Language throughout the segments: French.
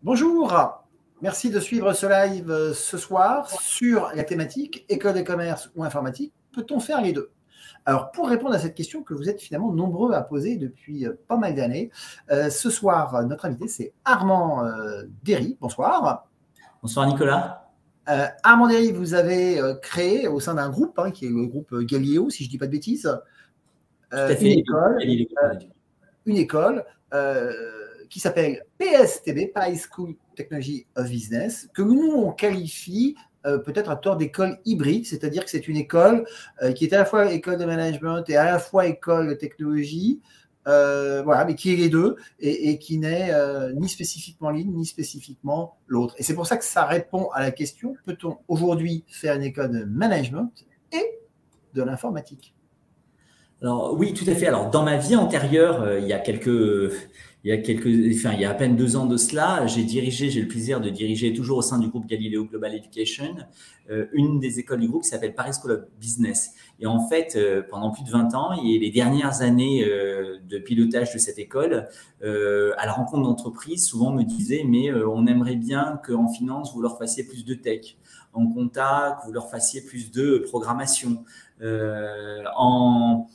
Bonjour, merci de suivre ce live ce soir sur la thématique école de commerce ou informatique. Peut-on faire les deux? Alors, pour répondre à cette question que vous êtes finalement nombreux à poser depuis pas mal d'années, ce soir, notre invité, c'est Armand Derry. Bonsoir. Bonsoir Nicolas. Armand Derry, vous avez créé au sein d'un groupe, qui est le groupe Galileo, si je ne dis pas de bêtises, une école qui s'appelle PSTB, Paris School Technology of Business, que nous, on qualifie peut-être à tort d'école hybride, c'est-à-dire que c'est une école qui est à la fois école de management et à la fois école de technologie, voilà, mais qui est les deux et qui n'est ni spécifiquement l'une ni spécifiquement l'autre. Et c'est pour ça que ça répond à la question, peut-on aujourd'hui faire une école de management et de l'informatique? Alors oui, tout à fait. Alors dans ma vie antérieure, il y a à peine 2 ans de cela, j'ai le plaisir de diriger toujours au sein du groupe Galileo Global Education, une des écoles du groupe qui s'appelle Paris School of Business. Et en fait, pendant plus de 20 ans et les dernières années de pilotage de cette école, à la rencontre d'entreprises, souvent me disaient, mais on aimerait bien qu'en finance, vous leur fassiez plus de tech, en compta, que vous leur fassiez plus de programmation, en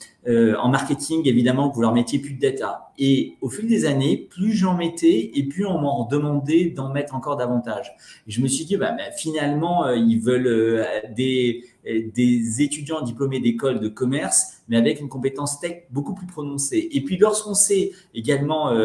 marketing, évidemment, que vous leur mettiez plus de data. Et au fil des années, plus j'en mettais et plus on m'en demandait d'en mettre encore davantage. Et je me suis dit, finalement, ils veulent des étudiants diplômés d'écoles de commerce, mais avec une compétence tech beaucoup plus prononcée. Et puis, lorsqu'on s'est également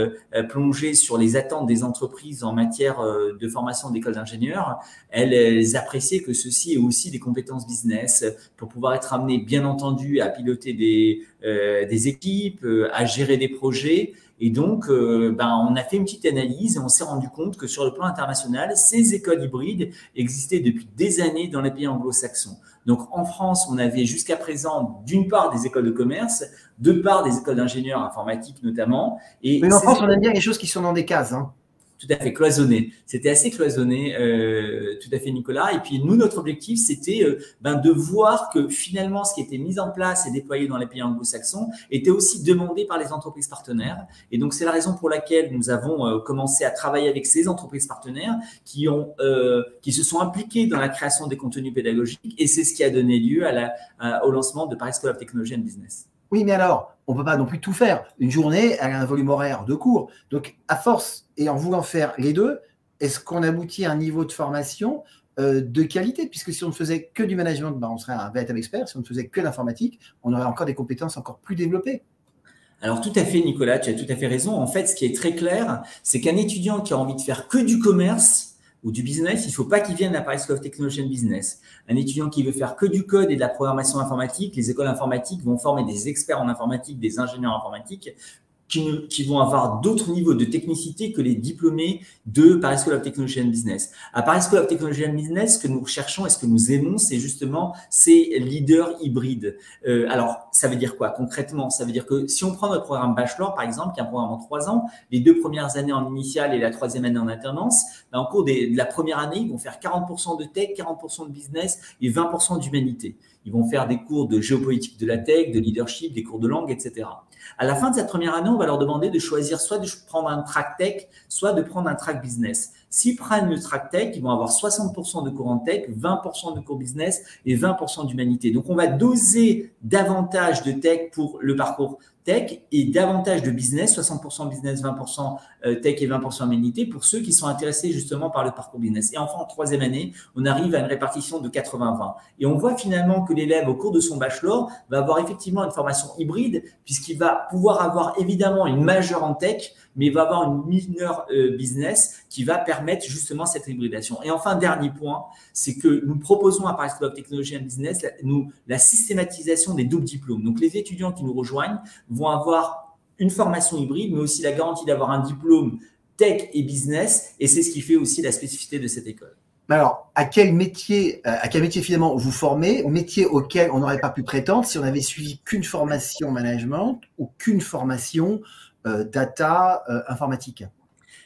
plongé sur les attentes des entreprises en matière de formation d'école d'ingénieurs, elles appréciaient que ceci ait aussi des compétences business pour pouvoir être amené, bien entendu, à piloter des équipes, à gérer des projets. Et donc, on a fait une petite analyse et on s'est rendu compte que sur le plan international, ces écoles hybrides existaient depuis des années dans les pays anglo-saxons. Donc, en France, on avait jusqu'à présent, d'une part, des écoles de commerce, d'autre part, des écoles d'ingénieurs informatiques notamment. Mais en France, on aime bien les choses qui sont dans des cases. Tout à fait cloisonné. C'était assez cloisonné, tout à fait, Nicolas. Et puis, nous, notre objectif, c'était de voir que finalement, ce qui était mis en place et déployé dans les pays anglo-saxons était aussi demandé par les entreprises partenaires. Et donc, c'est la raison pour laquelle nous avons commencé à travailler avec ces entreprises partenaires qui se sont impliquées dans la création des contenus pédagogiques. Et c'est ce qui a donné lieu au lancement de Paris School of Technology and Business. Oui, mais alors, on ne peut pas non plus tout faire. Une journée, elle a un volume horaire de cours. Donc, à force et en voulant faire les deux, est-ce qu'on aboutit à un niveau de formation de qualité? Puisque si on ne faisait que du management, on serait un véritable expert. Si on ne faisait que l'informatique, on aurait encore des compétences encore plus développées. Alors, tout à fait, Nicolas, tu as tout à fait raison. En fait, ce qui est très clair, c'est qu'un étudiant qui a envie de faire que du commerce ou du business, il ne faut pas qu'il vienne à Paris School of Technology and Business. Un étudiant qui veut faire que du code et de la programmation informatique, les écoles informatiques vont former des experts en informatique, des ingénieurs informatiques qui vont avoir d'autres niveaux de technicité que les diplômés de Paris School of Technology and Business. À Paris School of Technology and Business, ce que nous recherchons et ce que nous aimons, c'est justement ces leaders hybrides. Alors, ça veut dire quoi concrètement? Ça veut dire que si on prend notre programme Bachelor, par exemple, qui est un programme en 3 ans, les 2 premières années en initiale et la 3e année en alternance, en cours de la première année, ils vont faire 40% de tech, 40% de business et 20% d'humanité. Ils vont faire des cours de géopolitique de la tech, de leadership, des cours de langue, etc. À la fin de cette première année, on va leur demander de choisir soit de prendre un track tech, soit de prendre un track business. S'ils prennent le track tech, ils vont avoir 60% de cours en tech, 20% de cours business et 20% d'humanité. Donc, on va doser davantage de tech pour le parcours tech et davantage de business, 60% business, 20% tech et 20% humanité pour ceux qui sont intéressés justement par le parcours business. Et enfin, en 3e année, on arrive à une répartition de 80-20. Et on voit finalement que l'élève, au cours de son bachelor, va avoir effectivement une formation hybride puisqu'il va pouvoir avoir évidemment une majeure en tech, mais il va avoir une mineure business qui va permettre justement cette hybridation. Et enfin, dernier point, c'est que nous proposons à Paris School of Technology and Business la systématisation des doubles diplômes. Donc, les étudiants qui nous rejoignent vont avoir une formation hybride, mais aussi la garantie d'avoir un diplôme tech et business. Et c'est ce qui fait aussi la spécificité de cette école. Alors, à quel métier finalement vous formez, métier auquel on n'aurait pas pu prétendre si on avait suivi qu'une formation management ou qu'une formation data informatique?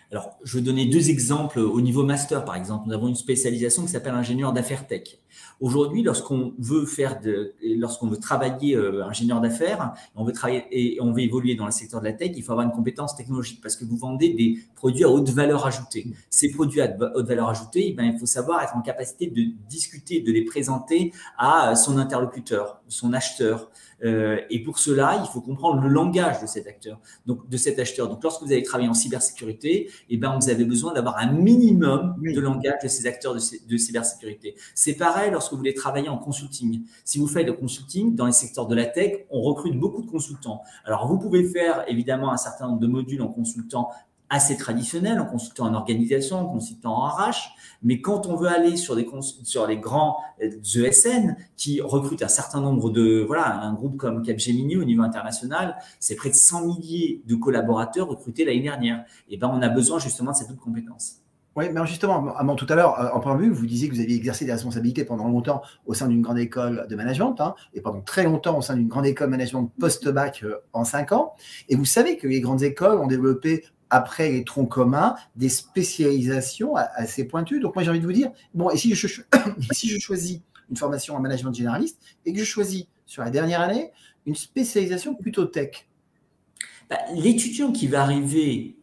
Alors, je vais donner 2 exemples au niveau master, par exemple. Nous avons une spécialisation qui s'appelle ingénieur d'affaires tech. Aujourd'hui, lorsqu'on veut travailler ingénieur d'affaires, on veut travailler et on veut évoluer dans le secteur de la tech, il faut avoir une compétence technologique parce que vous vendez des produits à haute valeur ajoutée. Ces produits à haute valeur ajoutée, il faut savoir être en capacité de discuter, de les présenter à son interlocuteur, son acheteur. Et pour cela, il faut comprendre le langage de cet acteur, donc de cet acheteur. Donc, lorsque vous allez travailler en cybersécurité, vous avez besoin d'avoir un minimum de langage de ces acteurs de cybersécurité. C'est pareil lorsque vous voulez travailler en consulting. Si vous faites le consulting dans les secteurs de la tech, on recrute beaucoup de consultants. Alors, vous pouvez faire évidemment un certain nombre de modules en consultant assez traditionnel, en consultant en organisation, en consultant en RH, mais quand on veut aller sur les grands ESN qui recrutent un certain nombre un groupe comme Capgemini au niveau international, c'est près de 100 milliers de collaborateurs recrutés l'année dernière. Et on a besoin justement de cette double compétence. Oui, mais justement, tout à l'heure, en préambule, vous disiez que vous aviez exercé des responsabilités pendant longtemps au sein d'une grande école de management, et pendant très longtemps au sein d'une grande école de management post-bac en 5 ans. Et vous savez que les grandes écoles ont développé, après les troncs communs, des spécialisations assez pointues. Donc moi, j'ai envie de vous dire, bon, et si je choisis une formation en management généraliste et que je choisis sur la dernière année une spécialisation plutôt tech? L'étudiant qui va arriver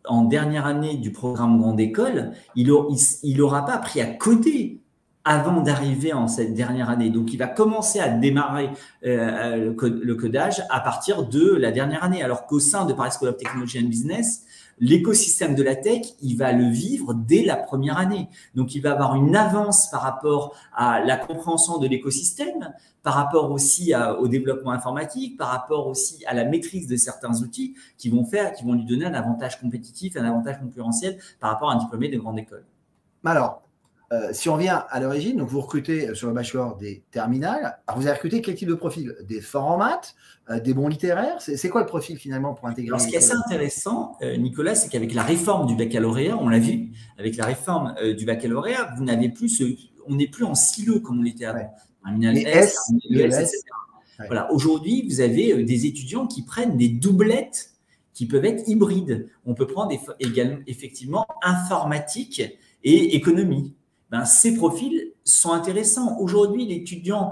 en dernière année du programme grande école, il n'aura pas appris à coder avant d'arriver en cette dernière année. Donc, il va commencer à démarrer le codage à partir de la dernière année. Alors qu'au sein de Paris School of Technology and Business, l'écosystème de la tech, il va le vivre dès la première année. Donc, il va avoir une avance par rapport à la compréhension de l'écosystème, par rapport aussi au développement informatique, par rapport aussi à la maîtrise de certains outils qui vont lui donner un avantage compétitif, un avantage concurrentiel par rapport à un diplômé de grande école. Alors, si on revient à l'origine, donc vous recrutez sur le bachelor des terminales. Alors vous avez recruté quel type de profil? Des forts en maths, des bons littéraires? C'est quoi le profil finalement pour intégrer? Alors, ce qui est assez intéressant, Nicolas, c'est qu'avec la réforme du baccalauréat, on l'a vu, avec la réforme du baccalauréat, on n'est plus en silo comme on l'était avant. Terminal S, terminal ES, etc. Ouais. Voilà. Aujourd'hui, vous avez des étudiants qui prennent des doublettes qui peuvent être hybrides. On peut prendre également effectivement informatique et économie. Ces profils sont intéressants. Aujourd'hui, l'étudiant,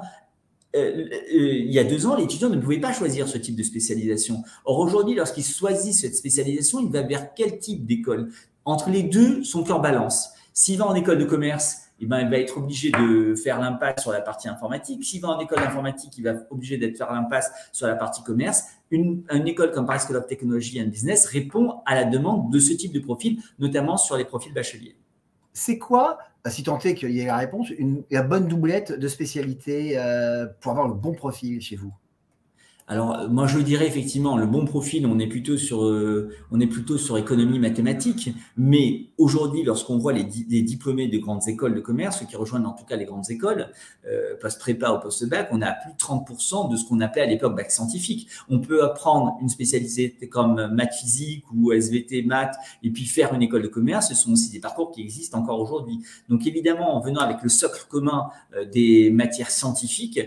il y a 2 ans, l'étudiant ne pouvait pas choisir ce type de spécialisation. Or, aujourd'hui, lorsqu'il choisit cette spécialisation, il va vers quel type d'école? Entre les deux, son cœur balance. S'il va en école de commerce, il va être obligé de faire l'impasse sur la partie informatique. S'il va en école d'informatique, il va être obligé de faire l'impasse sur la partie commerce. Une école comme Paris School of Technology and Business répond à la demande de ce type de profil, notamment sur les profils bacheliers. C'est quoi, si tant est qu'il y ait la réponse, la bonne doublette de spécialité pour avoir le bon profil chez vous? Alors, moi, je dirais effectivement, le bon profil, on est plutôt sur économie mathématique. Mais aujourd'hui, lorsqu'on voit les diplômés de grandes écoles de commerce, ceux qui rejoignent en tout cas les grandes écoles, post-prépa ou post-bac, on a plus de 30% de ce qu'on appelait à l'époque bac scientifique. On peut apprendre une spécialité comme maths physique ou SVT maths et puis faire une école de commerce. Ce sont aussi des parcours qui existent encore aujourd'hui. Donc, évidemment, en venant avec le socle commun des matières scientifiques,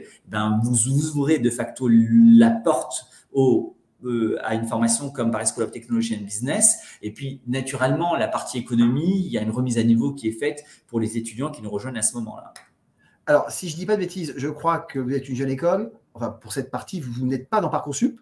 vous ouvrez de facto la porte à une formation comme Paris School of Technology and Business. Et puis, naturellement, la partie économie, il y a une remise à niveau qui est faite pour les étudiants qui nous rejoignent à ce moment-là. Alors, si je ne dis pas de bêtises, je crois que vous êtes une jeune école. Enfin, pour cette partie, vous n'êtes pas dans Parcoursup?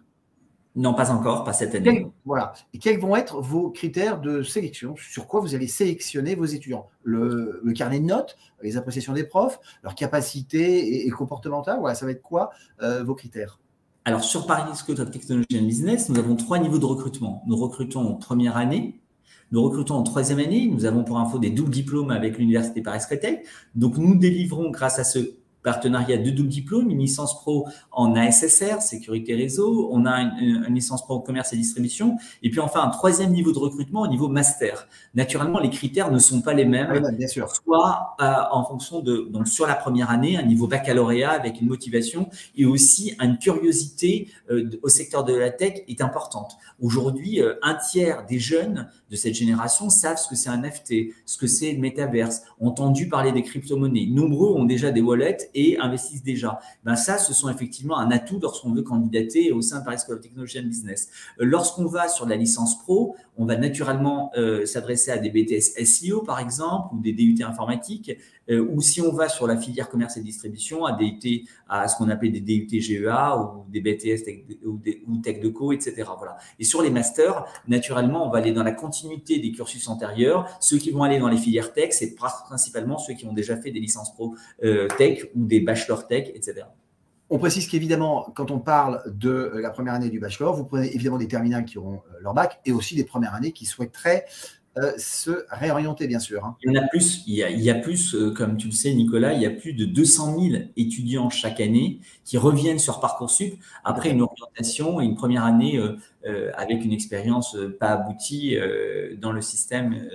Non, pas encore, pas cette année. Voilà. Et quels vont être vos critères de sélection? Sur quoi vous allez sélectionner vos étudiants? Le carnet de notes, les appréciations des profs, leurs capacités et comportementales? Voilà, ça va être quoi vos critères? Alors, sur Paris School of Technology and Business, nous avons 3 niveaux de recrutement. Nous recrutons en première année, nous recrutons en 3e année. Nous avons pour info des doubles diplômes avec l'Université Paris-Créteil. Donc, nous délivrons grâce à ce partenariat de double diplôme, une licence pro en ASSR, sécurité réseau, on a une licence pro en commerce et distribution, et puis enfin un 3e niveau de recrutement au niveau master. Naturellement, les critères ne sont pas les mêmes, bien sûr. Soit en fonction donc sur la première année, un niveau baccalauréat avec une motivation et aussi une curiosité au secteur de la tech est importante. Aujourd'hui, un tiers des jeunes de cette génération savent ce que c'est un NFT, ce que c'est le métaverse, ont entendu parler des crypto-monnaies. Nombreux ont déjà des wallets et investissent déjà. Ben ça, ce sont effectivement un atout lorsqu'on veut candidater au sein de Paris School of Technology and Business. Lorsqu'on va sur la licence pro, on va naturellement s'adresser à des BTS SEO, par exemple, ou des DUT informatiques, ou si on va sur la filière commerce et distribution, à ce qu'on appelle des DUT GEA ou des BTS ou Tech Deco, etc. Voilà. Et sur les masters, naturellement, on va aller dans la continuité des cursus antérieurs. Ceux qui vont aller dans les filières tech, c'est principalement ceux qui ont déjà fait des licences pro tech ou des bachelor tech, etc. On précise qu'évidemment, quand on parle de la première année du bachelor, vous prenez évidemment des terminales qui auront leur bac et aussi des premières années qui souhaiteraient se réorienter, bien sûr. Hein. Il y en a plus, il y a plus, comme tu le sais, Nicolas, il y a plus de 200 000 étudiants chaque année qui reviennent sur Parcoursup après une orientation et une première année avec une expérience pas aboutie dans le système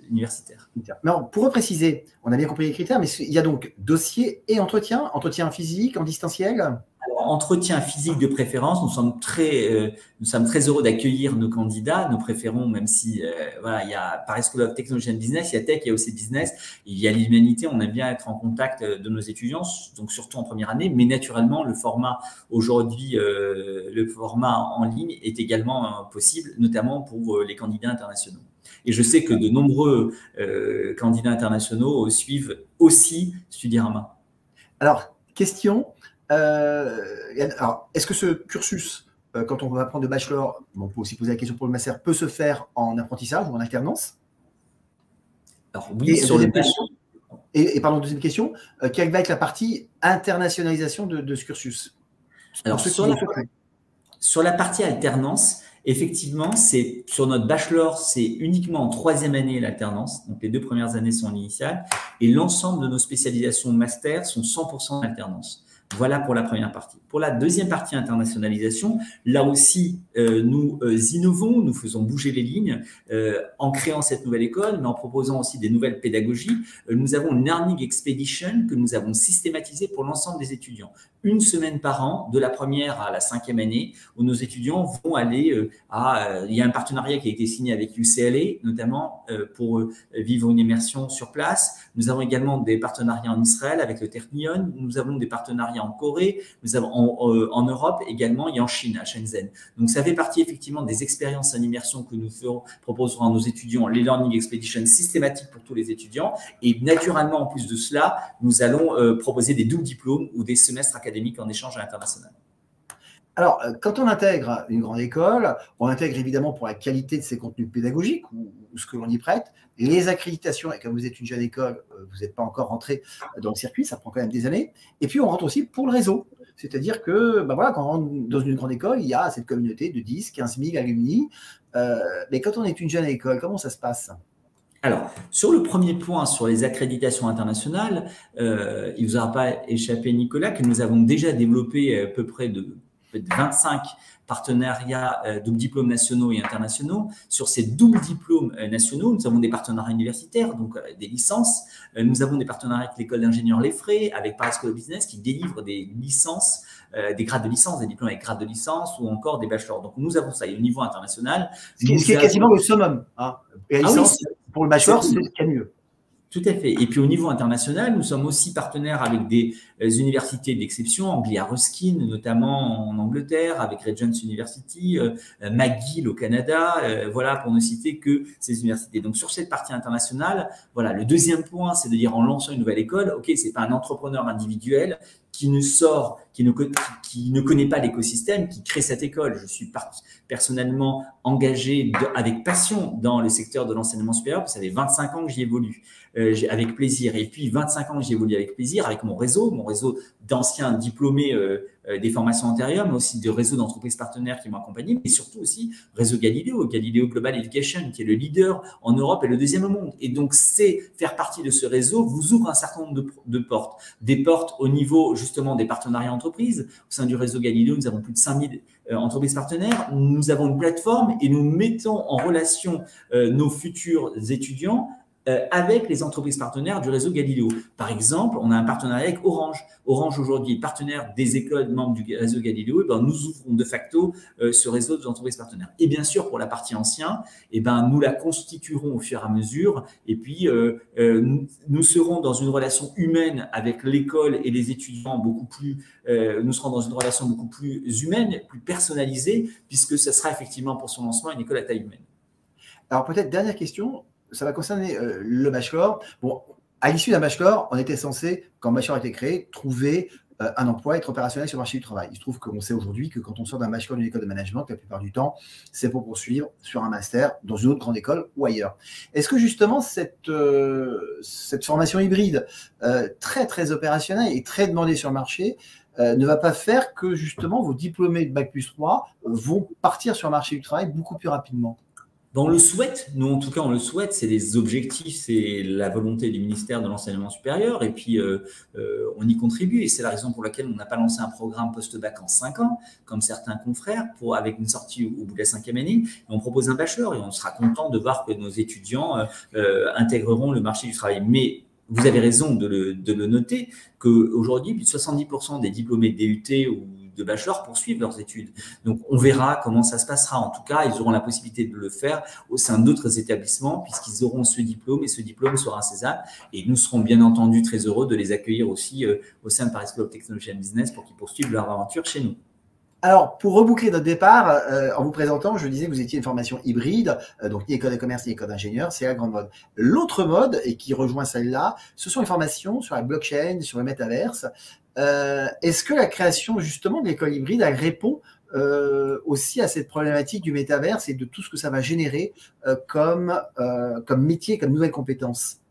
universitaire. Mais alors, pour repréciser, on a bien compris les critères, mais il y a donc dossier et entretien physique, en distanciel. Alors, entretien physique de préférence, nous sommes très heureux d'accueillir nos candidats. Nous préférons, même si voilà, il y a Paris School of Technology and Business, il y a Tech, il y a aussi Business, il y a l'humanité. On aime bien être en contact de nos étudiants, donc surtout en première année. Mais naturellement, le format aujourd'hui, le format en ligne est également possible, notamment pour les candidats internationaux. Et je sais que de nombreux candidats internationaux suivent aussi Studirama. Alors, question. Alors, est-ce que ce cursus, quand on va prendre le bachelor, on peut aussi poser la question pour le master, peut se faire en apprentissage ou en alternance? Alors oui, sur le bachelor. Et pardon, deuxième question, quelle va être la partie internationalisation de ce cursus? Alors, sur la partie alternance, effectivement, c'est sur notre bachelor, c'est uniquement en troisième année l'alternance. Donc, les 2 premières années sont initiales. Et l'ensemble de nos spécialisations master sont 100% alternance. Voilà pour la première partie. Pour la deuxième partie internationalisation, là aussi, nous innovons, nous faisons bouger les lignes en créant cette nouvelle école, mais en proposant aussi des nouvelles pédagogies. Nous avons une Learning Expedition que nous avons systématisée pour l'ensemble des étudiants. 1 semaine par an, de la première à la 5e année, où nos étudiants vont aller il y a un partenariat qui a été signé avec UCLA, notamment pour vivre une immersion sur place. Nous avons également des partenariats en Israël avec le Technion. Nous avons des partenariats en Corée, nous avons en Europe également et en Chine, à Shenzhen. Donc, ça fait partie effectivement des expériences en immersion que nous proposerons à nos étudiants, les Learning Expeditions systématiques pour tous les étudiants. Et naturellement, en plus de cela, nous allons proposer des doubles diplômes ou des semestres académiques en échange à l'international. Alors, quand on intègre une grande école, on intègre évidemment pour la qualité de ses contenus pédagogiques ou ce que l'on y prête, les accréditations, et comme vous êtes une jeune école, vous n'êtes pas encore rentré dans le circuit, ça prend quand même des années. Et puis, on rentre aussi pour le réseau. C'est-à-dire que voilà, quand on rentre dans une grande école, il y a cette communauté de 10, 15 000 alumni. Mais quand on est une jeune école, comment ça se passe ? Alors, sur le premier point, sur les accréditations internationales, il ne vous aura pas échappé, Nicolas, que nous avons déjà développé à peu près de 25 partenariats double diplômes nationaux et internationaux. Sur ces doubles diplômes nationaux, nous avons des partenariats universitaires, donc des licences. Nous avons des partenariats avec l'école d'ingénieurs Les Frais, avec Paris School of Business, qui délivre des licences, des grades de licence, des diplômes avec grades de licence ou encore des bachelors. Donc, nous avons ça. Et au niveau international… Ce qui est quasiment le summum. Hein. Et la licence, pour le bachelor, c'est ce qu'il y a de mieux. Tout à fait. Et puis au niveau international, nous sommes aussi partenaires avec des universités d'exception, Anglia Ruskin notamment en Angleterre, avec Regent University, McGill au Canada, voilà pour ne citer que ces universités. Donc sur cette partie internationale, voilà, le deuxième point, c'est de dire en lançant une nouvelle école, ok, c'est pas un entrepreneur individuel qui ne connaît pas l'écosystème, qui crée cette école. Je suis personnellement engagé avec passion dans le secteur de l'enseignement supérieur. Vous savez, 25 ans que j'y évolue avec plaisir. Et puis, 25 ans que j'y évolue avec plaisir, avec mon réseau d'anciens diplômés des formations antérieures, mais aussi de réseau d'entreprises partenaires qui m'ont accompagné, mais surtout aussi réseau Galileo Global Education, qui est le leader en Europe et le deuxième au monde. Et donc, faire partie de ce réseau vous ouvre un certain nombre de portes. Des portes au niveau, justement, des partenariats entreprises. Au sein du réseau Galileo, nous avons plus de 5000 entreprises partenaires. Nous avons une plateforme et nous mettons en relation nos futurs étudiants avec les entreprises partenaires du réseau Galileo. Par exemple, on a un partenariat avec Orange. Orange, aujourd'hui, est partenaire des écoles membres du réseau Galileo. Et ben, nous ouvrons de facto ce réseau d'entreprises partenaires. Et bien sûr, pour la partie ancienne, et ben, nous la constituerons au fur et à mesure. Et puis, nous serons dans une relation humaine avec l'école et les étudiants beaucoup plus. Nous serons dans une relation beaucoup plus humaine, plus personnalisée, puisque ce sera effectivement pour son lancement une école à taille humaine. Alors, peut-être dernière question. Ça va concerner le bachelor. Bon, à l'issue d'un bachelor, on était censé, quand le bachelor a été créé, trouver un emploi, être opérationnel sur le marché du travail. Il se trouve qu'on sait aujourd'hui que quand on sort d'un bachelor d'une école de management, la plupart du temps, c'est pour poursuivre sur un master dans une autre grande école ou ailleurs. Est-ce que justement cette formation hybride très, très opérationnelle et très demandée sur le marché ne va pas faire que justement vos diplômés de Bac+3 vont partir sur le marché du travail beaucoup plus rapidement? Ben, on le souhaite, nous en tout cas on le souhaite, c'est des objectifs, c'est la volonté du ministère de l'enseignement supérieur et puis on y contribue et c'est la raison pour laquelle on n'a pas lancé un programme post-bac en 5 ans, comme certains confrères, avec une sortie au bout de la 5e année, et on propose un bachelor et on sera content de voir que nos étudiants intégreront le marché du travail. Mais vous avez raison de le noter, qu'aujourd'hui, plus de 70% des diplômés de DUT ou de bachelor poursuivent leurs études. Donc, on verra comment ça se passera. En tout cas, ils auront la possibilité de le faire au sein d'autres établissements puisqu'ils auront ce diplôme et ce diplôme sera un sésame. Et nous serons bien entendu très heureux de les accueillir aussi au sein de Paris School of Technology and Business pour qu'ils poursuivent leur aventure chez nous. Alors, pour reboucler notre départ, en vous présentant, je disais que vous étiez une formation hybride, donc ni école de commerce ni école d'ingénieur, c'est la grande mode. L'autre mode, et qui rejoint celle-là, ce sont les formations sur la blockchain, sur le métaverse. Est-ce que la création justement de l'école hybride, elle répond aussi à cette problématique du métaverse et de tout ce que ça va générer comme métier, comme nouvelles compétences?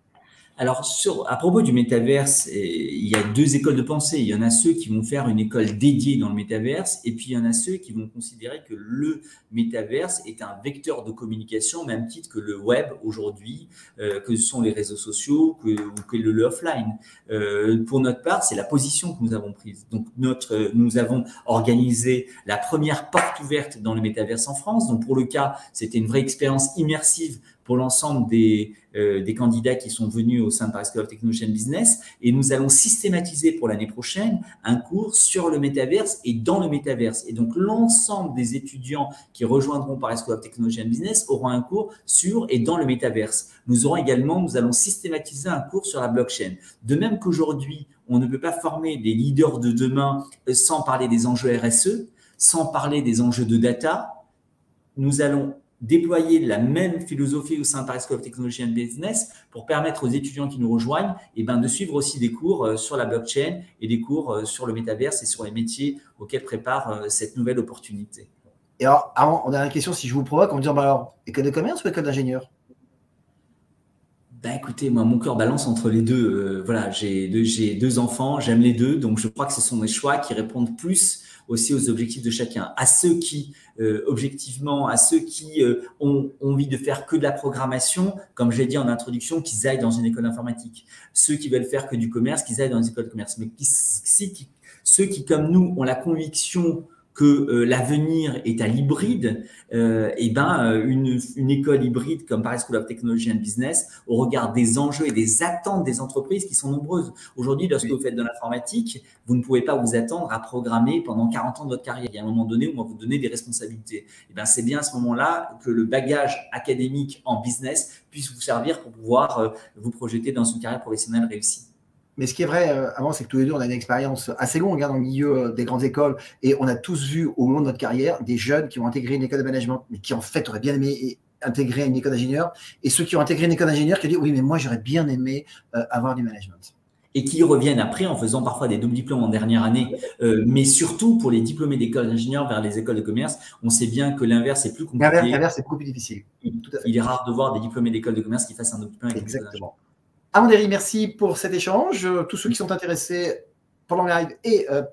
Alors, à propos du métaverse, il y a 2 écoles de pensée. Il y en a ceux qui vont faire une école dédiée dans le métaverse et puis il y en a ceux qui vont considérer que le métaverse est un vecteur de communication au même titre que le web aujourd'hui, que ce sont les réseaux sociaux ou que le offline. Pour notre part, c'est la position que nous avons prise. Donc, nous avons organisé la première porte ouverte dans le métaverse en France. Donc, pour le cas, c'était une vraie expérience immersive pour l'ensemble des candidats qui sont venus au sein de Paris School of Technology and Business. Et nous allons systématiser pour l'année prochaine un cours sur le métaverse et dans le métaverse. Et donc, l'ensemble des étudiants qui rejoindront Paris School of Technology and Business auront un cours sur et dans le métaverse. Nous allons systématiser un cours sur la blockchain. De même qu'aujourd'hui, on ne peut pas former des leaders de demain sans parler des enjeux RSE, sans parler des enjeux de data. Nous allons déployer la même philosophie au sein de Paris School of Technology and Business pour permettre aux étudiants qui nous rejoignent de suivre aussi des cours sur la blockchain et des cours sur le métaverse et sur les métiers auxquels prépare cette nouvelle opportunité. Et alors, on a une question, si je vous provoque, on me dit, alors, école de commerce ou école d'ingénieur? Écoutez, moi, mon cœur balance entre les deux. Voilà, j'ai 2 enfants, j'aime les deux, donc je crois que ce sont des choix qui répondent plus aussi aux objectifs de chacun. À ceux qui, ont envie de faire que de la programmation, comme je l'ai dit en introduction, qu'ils aillent dans une école d'informatique. Ceux qui veulent faire que du commerce, qu'ils aillent dans une école de commerce. Mais ceux qui, comme nous, ont la conviction que l'avenir est à l'hybride, une école hybride comme Paris School of Technology and Business, au regard des enjeux et des attentes des entreprises qui sont nombreuses. Aujourd'hui, lorsque vous faites de l'informatique, vous ne pouvez pas vous attendre à programmer pendant 40 ans de votre carrière. Il y a un moment donné où on va vous donner des responsabilités. C'est bien à ce moment-là que le bagage académique en business puisse vous servir pour pouvoir vous projeter dans une carrière professionnelle réussie. Mais ce qui est vrai, avant, c'est que tous les deux, on a une expérience assez longue dans le milieu des grandes écoles et on a tous vu au long de notre carrière des jeunes qui ont intégré une école de management, mais qui en fait auraient bien aimé intégrer une école d'ingénieur, et ceux qui ont intégré une école d'ingénieur qui ont dit oui, mais moi j'aurais bien aimé avoir du management. Et qui reviennent après en faisant parfois des doubles diplômes en dernière année, mais surtout pour les diplômés d'école d'ingénieurs vers les écoles de commerce, on sait bien que l'inverse est plus compliqué. L'inverse est beaucoup plus difficile. Il est rare de voir des diplômés d'école de commerce qui fassent un double diplôme avec exactement. Amandéry, merci pour cet échange. Tous ceux qui sont intéressés pendant le live et à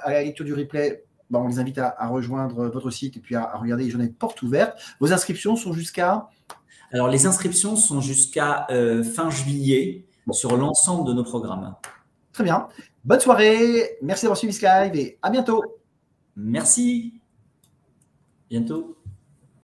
la lecture du replay, on les invite à rejoindre votre site et puis à regarder les journées portes ouvertes. Vos inscriptions sont jusqu'à? Alors, les inscriptions sont jusqu'à fin juillet sur l'ensemble de nos programmes. Très bien. Bonne soirée. Merci d'avoir suivi ce live et à bientôt. Merci. Bientôt.